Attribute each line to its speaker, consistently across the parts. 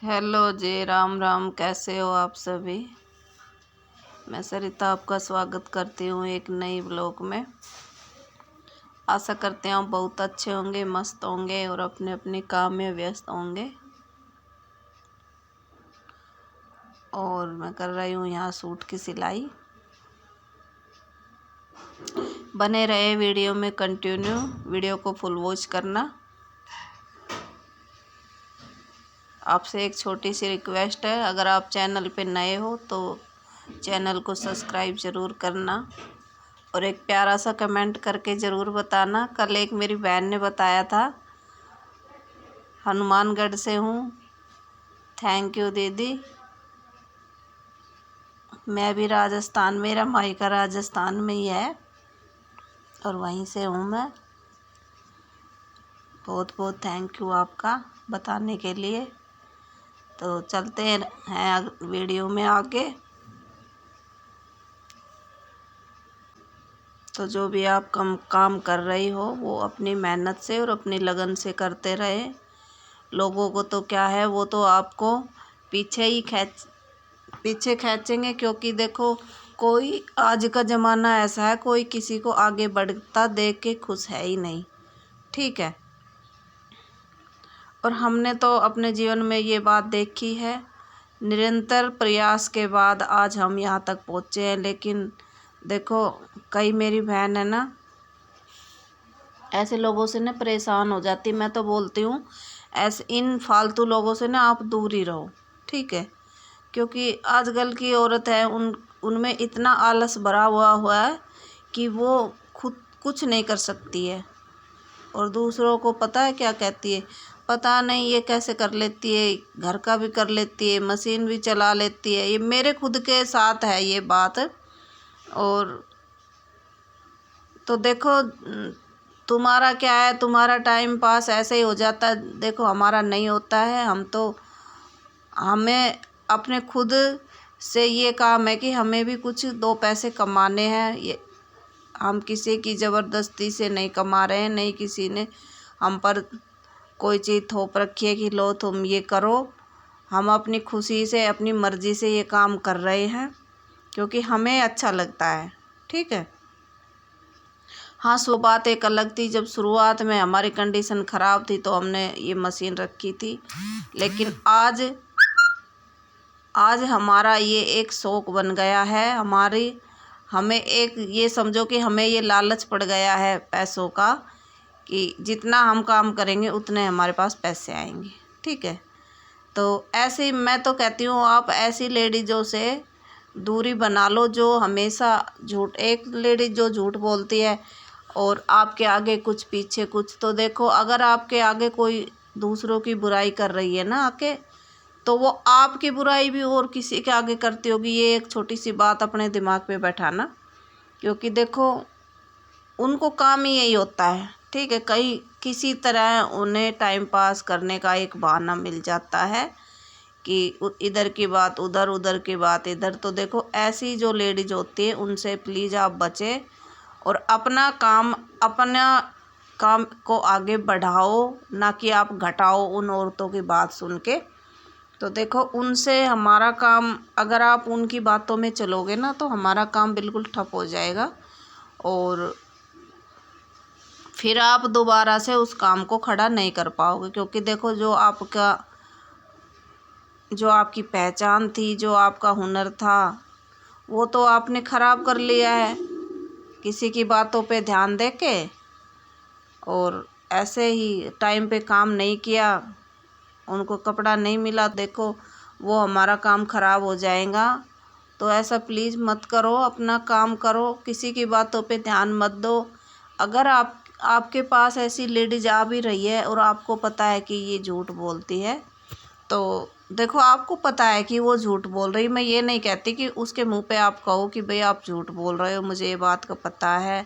Speaker 1: Hello जी, राम राम। कैसे हो आप सभी। मैं सरिता आपका स्वागत करती हूँ एक नई ब्लॉग में। आशा करते हैं आप बहुत अच्छे होंगे, मस्त होंगे और अपने अपने काम में व्यस्त होंगे। और मैं कर रही हूँ यहाँ सूट की सिलाई। बने रहे वीडियो में कंटिन्यू, वीडियो को फुल वॉच करना। आपसे एक छोटी सी रिक्वेस्ट है, अगर आप चैनल पे नए हो तो चैनल को सब्सक्राइब ज़रूर करना और एक प्यारा सा कमेंट करके ज़रूर बताना। कल एक मेरी बहन ने बताया था, हनुमानगढ़ से हूँ। थैंक यू दीदी। मैं भी राजस्थान, मेरा मायका राजस्थान में ही है और वहीं से हूँ मैं। बहुत बहुत थैंक यू आपका बताने के लिए। तो चलते हैं वीडियो में आगे। तो जो भी आप काम कर रही हो वो अपनी मेहनत से और अपनी लगन से करते रहे। लोगों को तो क्या है, वो तो आपको पीछे खींचेंगे, क्योंकि देखो कोई आज का ज़माना ऐसा है, कोई किसी को आगे बढ़ता देख के खुश है ही नहीं। ठीक है। और हमने तो अपने जीवन में ये बात देखी है, निरंतर प्रयास के बाद आज हम यहाँ तक पहुँचे हैं। लेकिन देखो कई मेरी बहन है ना, ऐसे लोगों से ना परेशान हो जाती। मैं तो बोलती हूँ ऐसे इन फालतू लोगों से ना आप दूर ही रहो। ठीक है। क्योंकि आजकल की औरत है, उनमें इतना आलस भरा हुआ है कि वो खुद कुछ नहीं कर सकती है और दूसरों को पता है क्या कहती है, पता नहीं ये कैसे कर लेती है, घर का भी कर लेती है, मशीन भी चला लेती है। ये मेरे खुद के साथ है ये बात। और तो देखो तुम्हारा क्या है, तुम्हारा टाइम पास ऐसे ही हो जाता है। देखो हमारा नहीं होता है। हमें अपने खुद से ये काम है कि हमें भी कुछ दो पैसे कमाने हैं। ये हम किसी की ज़बरदस्ती से नहीं कमा रहे हैं, नहीं किसी ने हम पर कोई चीज़ थोप रखी है कि लो तुम ये करो। हम अपनी खुशी से, अपनी मर्ज़ी से ये काम कर रहे हैं क्योंकि हमें अच्छा लगता है। ठीक है। हाँ, सो बात एक अलग थी, जब शुरुआत में हमारी कंडीशन ख़राब थी तो हमने ये मशीन रखी थी। लेकिन आज हमारा ये एक शौक़ बन गया है। हमें एक ये समझो कि हमें ये लालच पड़ गया है पैसों का, कि जितना हम काम करेंगे उतने हमारे पास पैसे आएंगे। ठीक है। तो ऐसे मैं तो कहती हूँ आप ऐसी लेडीज़ों से दूरी बना लो जो हमेशा झूठ, एक लेडीज जो झूठ बोलती है और आपके आगे कुछ पीछे कुछ। तो देखो अगर आपके आगे कोई दूसरों की बुराई कर रही है ना आके, तो वो आपकी बुराई भी और किसी के आगे करती होगी। ये एक छोटी सी बात अपने दिमाग पे बैठाना, क्योंकि देखो उनको काम ही यही होता है। ठीक है। किसी तरह उन्हें टाइम पास करने का एक बहाना मिल जाता है कि इधर की बात उधर, उधर की बात इधर। तो देखो ऐसी जो लेडीज होती है उनसे प्लीज़ आप बचें और अपना काम को आगे बढ़ाओ, ना कि आप घटाओ उन औरतों की बात सुन के। तो देखो उनसे हमारा काम, अगर आप उनकी बातों में चलोगे ना तो हमारा काम बिल्कुल ठप हो जाएगा और फिर आप दोबारा से उस काम को खड़ा नहीं कर पाओगे। क्योंकि देखो जो आपकी पहचान थी, जो आपका हुनर था, वो तो आपने ख़राब कर लिया है किसी की बातों पे ध्यान दे के। और ऐसे ही टाइम पे काम नहीं किया, उनको कपड़ा नहीं मिला, देखो वो हमारा काम ख़राब हो जाएगा। तो ऐसा प्लीज़ मत करो, अपना काम करो, किसी की बातों पे ध्यान मत दो। अगर आपके पास ऐसी लेडीज आ भी रही है और आपको पता है कि ये झूठ बोलती है, तो देखो आपको पता है कि वो झूठ बोल रही। मैं ये नहीं कहती कि उसके मुंह पे आप कहो कि भाई आप झूठ बोल रहे हो, मुझे ये बात का पता है।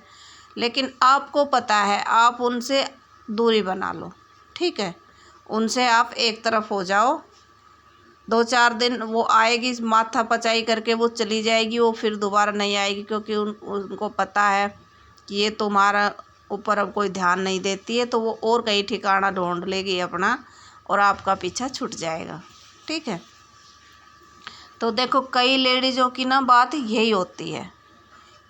Speaker 1: लेकिन आपको पता है, आप उनसे दूरी बना लो। ठीक है। उनसे आप एक तरफ हो जाओ। 2-4 दिन वो आएगी, माथा पचाई करके वो चली जाएगी, वो फिर दोबारा नहीं आएगी। क्योंकि उनको पता है कि ये तुम्हारा ऊपर अब कोई ध्यान नहीं देती है, तो वो और कहीं ठिकाना ढूंढ लेगी अपना और आपका पीछा छूट जाएगा। ठीक है। तो देखो कई लेडीज़ों की ना बात यही होती है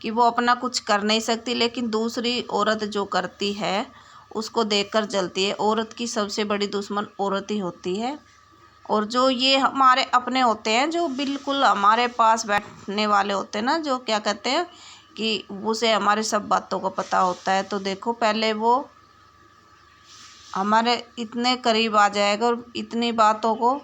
Speaker 1: कि वो अपना कुछ कर नहीं सकती, लेकिन दूसरी औरत जो करती है उसको देखकर जलती है। औरत की सबसे बड़ी दुश्मन औरत ही होती है। और जो ये हमारे अपने होते हैं, जो बिल्कुल हमारे पास बैठने वाले होते हैं ना, जो क्या कहते हैं कि उसे हमारे सब बातों का पता होता है। तो देखो पहले वो हमारे इतने करीब आ जाएगा और इतनी बातों को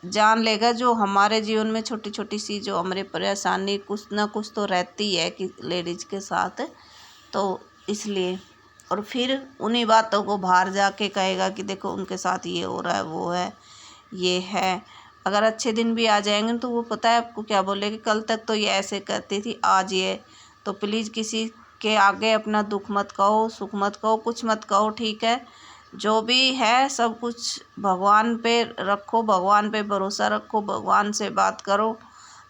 Speaker 1: जान लेगा, जो हमारे जीवन में छोटी छोटी सी जो हमारे परेशानी कुछ ना कुछ तो रहती है कि लेडीज़ के साथ। तो इसलिए और फिर उन्हीं बातों को बाहर जाके कहेगा कि देखो उनके साथ ये हो रहा है, वो है, ये है। अगर अच्छे दिन भी आ जाएंगे तो वो पता है आपको क्या बोलेगी, कल तक तो ये ऐसे करती थी, आज ये। तो प्लीज़ किसी के आगे अपना दुख मत कहो, सुख मत कहो, कुछ मत कहो, ठीक है। जो भी है सब कुछ भगवान पे रखो, भगवान पे भरोसा रखो, भगवान से बात करो।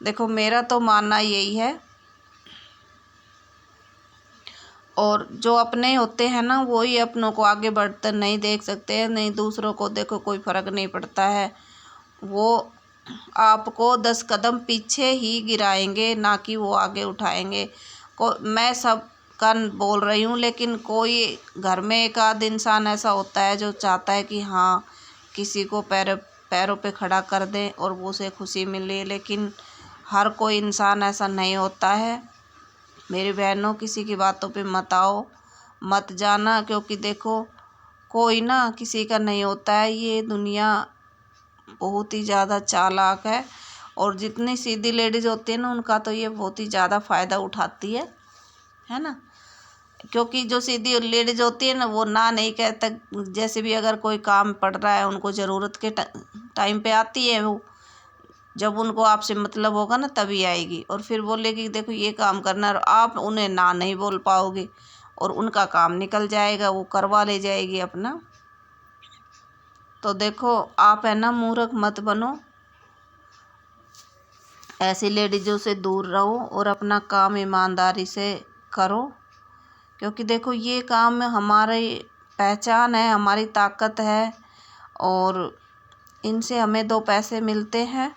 Speaker 1: देखो मेरा तो मानना यही है। और जो अपने होते हैं ना, वो ही अपनों को आगे बढ़ते नहीं देख सकते हैं, नहीं दूसरों को देखो कोई फ़र्क नहीं पड़ता है। वो आपको 10 कदम पीछे ही गिराएंगे, ना कि वो आगे उठाएंगे। मैं सब का बोल रही हूँ, लेकिन कोई घर में एक आध इंसान ऐसा होता है जो चाहता है कि हाँ किसी को पैरों पे खड़ा कर दें और वो उसे खुशी मिले, लेकिन हर कोई इंसान ऐसा नहीं होता है। मेरी बहनों, किसी की बातों पे मत आओ, मत जाना, क्योंकि देखो कोई ना किसी का नहीं होता है। ये दुनिया बहुत ही ज़्यादा चालाक है, और जितनी सीधी लेडीज़ होती है ना, उनका तो ये बहुत ही ज़्यादा फ़ायदा उठाती है ना। क्योंकि जो सीधी लेडीज़ होती है ना, वो ना नहीं कहता। जैसे भी अगर कोई काम पड़ रहा है, उनको ज़रूरत के टाइम पे आती है वो, जब उनको आपसे मतलब होगा ना तभी आएगी, और फिर बोलेगी देखो ये काम करना, और आप उन्हें ना नहीं बोल पाओगे और उनका काम निकल जाएगा, वो करवा ले जाएगी अपना। तो देखो आप है ना मूर्ख मत बनो, ऐसी लेडीज़ों से दूर रहो और अपना काम ईमानदारी से करो। क्योंकि देखो ये काम हमारी पहचान है, हमारी ताकत है, और इनसे हमें 2 पैसे मिलते हैं।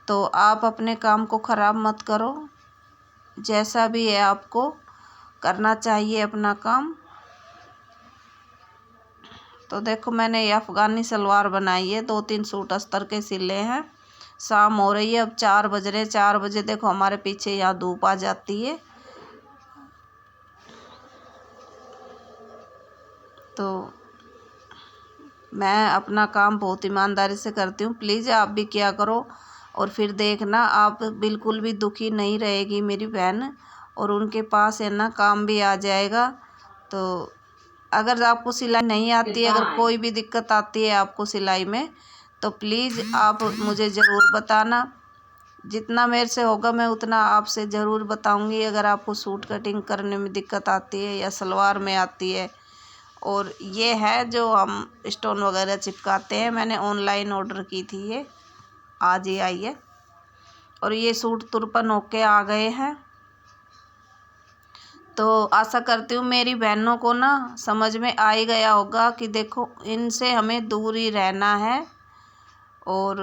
Speaker 1: तो आप अपने काम को ख़राब मत करो, जैसा भी है आपको करना चाहिए अपना काम। तो देखो मैंने ये अफ़गानी सलवार बनाई है, 2-3 सूट अस्तर के सिले हैं। शाम हो रही है, अब 4 बज रहे। 4 बजे देखो हमारे पीछे यहाँ धूप आ जाती है। तो मैं अपना काम बहुत ईमानदारी से करती हूँ, प्लीज़ आप भी किया करो। और फिर देखना आप बिल्कुल भी दुखी नहीं रहेगी मेरी बहन, और उनके पास है ना काम भी आ जाएगा। तो अगर आपको सिलाई नहीं आती है, अगर कोई भी दिक्कत आती है आपको सिलाई में, तो प्लीज़ आप मुझे ज़रूर बताना। जितना मेरे से होगा मैं उतना आपसे ज़रूर बताऊंगी। अगर आपको सूट कटिंग करने में दिक्कत आती है या सलवार में आती है। और ये है जो हम स्टोन वगैरह चिपकाते हैं, मैंने ऑनलाइन ऑर्डर की थी, ये आज ही आई है। और ये सूट 53 होके आ गए हैं। तो आशा करती हूँ मेरी बहनों को ना समझ में आ ही गया होगा कि देखो इनसे हमें दूर ही रहना है। और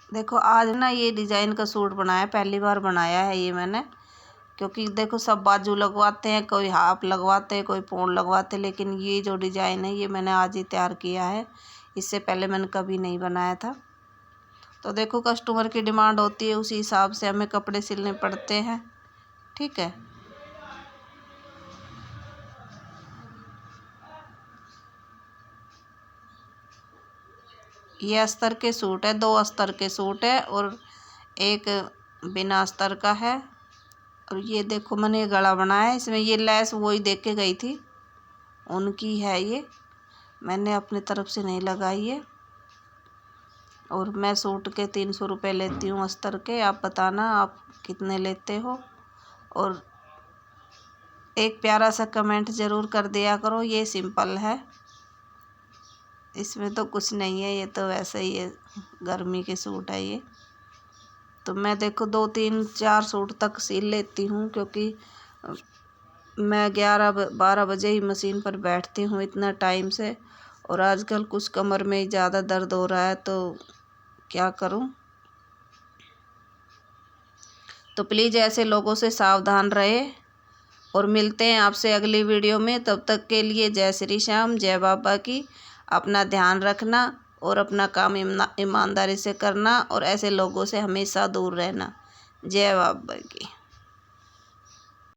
Speaker 1: देखो आज ना ये डिज़ाइन का सूट बनाया, पहली बार बनाया है ये मैंने। क्योंकि देखो सब बाजू लगवाते हैं, कोई हाफ लगवाते हैं, कोई पोंछ लगवाते हैं, लेकिन ये जो डिज़ाइन है ये मैंने आज ही तैयार किया है, इससे पहले मैंने कभी नहीं बनाया था। तो देखो कस्टमर की डिमांड होती है, उसी हिसाब से हमें कपड़े सिलने पड़ते हैं, ठीक है। ये अस्तर के सूट है, 2 अस्तर के सूट है और एक बिना अस्तर का है। और ये देखो मैंने ये गला बनाया है, इसमें ये लेस वही देख के गई थी, उनकी है ये, मैंने अपनी तरफ से नहीं लगाई है। और मैं सूट के 300 रुपये लेती हूँ अस्तर के, आप बताना आप कितने लेते हो। और एक प्यारा सा कमेंट ज़रूर कर दिया करो। ये सिंपल है, इसमें तो कुछ नहीं है, ये तो वैसे ही है, गर्मी के सूट है ये। तो मैं देखो 2-3-4 सूट तक सिल लेती हूँ, क्योंकि मैं 11-12 बजे ही मशीन पर बैठती हूँ इतना टाइम से। और आजकल कुछ कमर में ज़्यादा दर्द हो रहा है, तो क्या करूं। तो प्लीज़ ऐसे लोगों से सावधान रहे और मिलते हैं आपसे अगली वीडियो में। तब तक के लिए जय श्री श्याम, जय बाबा की। अपना ध्यान रखना और अपना काम ईमानदारी से करना और ऐसे लोगों से हमेशा दूर रहना। जय बाबा की।